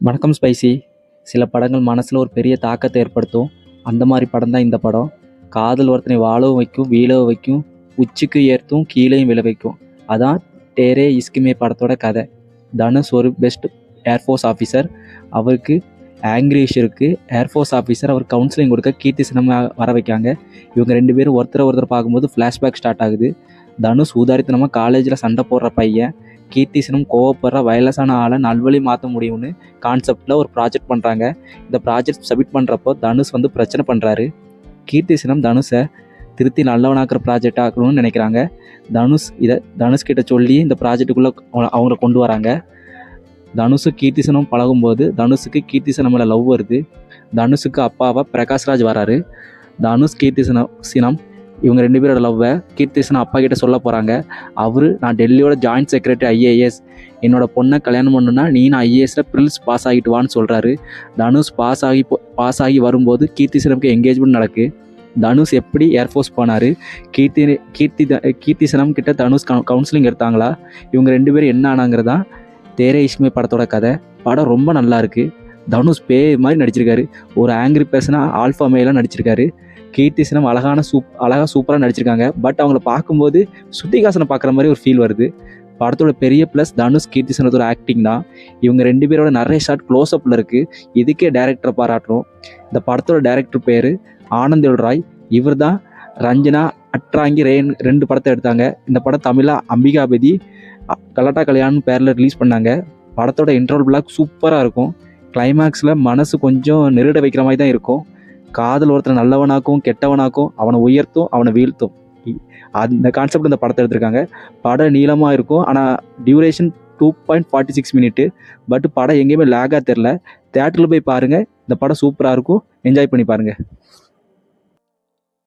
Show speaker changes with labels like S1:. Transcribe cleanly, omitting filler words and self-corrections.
S1: வணக்கம் ஸ்பைசி. சில படங்கள் மனசில் ஒரு பெரிய தாக்கத்தை ஏற்படுத்தும். அந்த மாதிரி படம் தான் இந்த படம். காதல் ஒருத்தனை வாழவும் வைக்கும், வீழவும் வைக்கும், உச்சிக்கு ஏற்றும், கீழேயும் விழ வைக்கும். அதான் டேரே இஸ்கிமே படத்தோட கதை. தனுஷ் ஒரு பெஸ்ட் ஏர்ஃபோர்ஸ் ஆஃபீஸர். அவருக்கு ஆங்கிரி இஷ்யூ இருக்குது. ஏர்ஃபோர்ஸ் ஆஃபீஸர் அவர் கவுன்சிலிங் கொடுக்க கீர்த்தி சினிமா வர வைக்காங்க. இவங்க ரெண்டு பேரும் ஒருத்தர் பார்க்கும்போது ஃப்ளாஷ்பேக் ஸ்டார்ட் ஆகுது. தனுஷ் ஊதாரித்தனமாக காலேஜில் சண்டை போடுற பையன், கீர்த்தி சினம் கோவப்படுற வயலஸான ஆளை நல்வழி மாற்ற முடியும்னு கான்செப்டில் ஒரு ப்ராஜெக்ட் பண்ணுறாங்க. இந்த ப்ராஜெக்ட் சப்மிட் பண்ணுறப்போ தனுஷ் பிரச்சனை பண்ணுறாரு. கீர்த்தி சினம் தனுஷை திருத்தி நல்லவனாக்குற ப்ராஜெக்ட் ஆக்கணும்னு நினைக்கிறாங்க. தனுஷ்கிட்ட சொல்லி இந்த ப்ராஜெக்டுக்குள்ளே அவங்கள கொண்டு வராங்க. தனுஷு கீர்த்தி சினம் பழகும்போது தனுஷுக்கு கீர்த்தி சினம் மேலே லவ் வருது. தனுஷுக்கு அப்பாவாக பிரகாஷ்ராஜ் வராரு. தனுஷ் கீர்த்தி சினம் இவங்க ரெண்டு பேரோட லவ்வை கீர்த்திசன் அப்பா கிட்ட சொல்ல போகிறாங்க. நான் டெல்லியோட ஜாயின்ட் செக்ரட்டரி ஐஏஎஸ், என்னோட பொண்ணை கல்யாணம் பண்ணுன்னா நான் ஐஏஎஸில் ப்ரில்ஸ் பாஸ் ஆகிட்டு வான்னு சொல்கிறாரு. தனுஷ் பாஸ் ஆகி வரும்போது கீர்த்திசனம்க்கு என்கேஜ்மெண்ட் நடக்கு. தனுஷ் எப்படி ஏர்ஃபோர்ஸ் போனார், கீர்த்திசனம் கிட்ட தனுஷ் கவுன்சிலிங் எடுத்தாங்களா, இவங்க ரெண்டு பேரும் என்ன ஆனாங்கிறதான் தேரே இஷ்மே படத்தோட கதை. படம் ரொம்ப நல்லா இருக்குது. தனுஷ் மாதிரி நடிச்சிருக்காரு. ஒரு ஆங்கிரி பர்சனாக ஆல்ஃபா மேலாம் நடிச்சிருக்காரு. கீர்த்தி சினம் அழகாக சூப்பராக நடிச்சிருக்காங்க. பட் அவங்கள பார்க்கும்போது ஸ்ருதிஹாசனை பார்க்குற மாதிரி ஒரு ஃபீல் வருது. படத்தோட பெரிய ப்ளஸ் தனுஷ் கீர்த்தி சினத்தோட ஆக்டிங் தான். இவங்க ரெண்டு பேரோட நிறைய ஷாட் க்ளோஸ்அப்பில் இருக்குது. இதுக்கே டேரக்டரை பாராட்டுறோம். இந்த படத்தோட டேரக்டர் பேர் ஆனந்த் ராய். இவர் தான் ரஞ்சனா, அட்ராங்கி, ரெண்டு படத்தை எடுத்தாங்க. இந்த படம் தமிழாக அம்பிகாபதி கலாட்டா கல்யாணம் பேரில் ரிலீஸ் பண்ணாங்க. படத்தோட இன்ட்ரோல் பிளாக் சூப்பராக இருக்கும். கிளைமேக்ஸில் மனசு கொஞ்சம் நெருட வைக்கிற மாதிரி தான் இருக்கும். காதல் ஒருத்தர் நல்லவனாக்கும் கெட்டவனாக்கும், அவனை உயர்த்தும் அவனை வீழ்த்தும். அந்த கான்செப்ட் இந்த படத்தை எடுத்திருக்காங்க. படம் நீளமாக இருக்கும், ஆனால் டியூரேஷன் 2.46 மினிட்டு. பட் படம் எங்கேயுமே லேகாக தெரில. தேட்டரில் போய் பாருங்கள். இந்த படம் சூப்பராக இருக்கும். என்ஜாய் பண்ணி பாருங்கள்.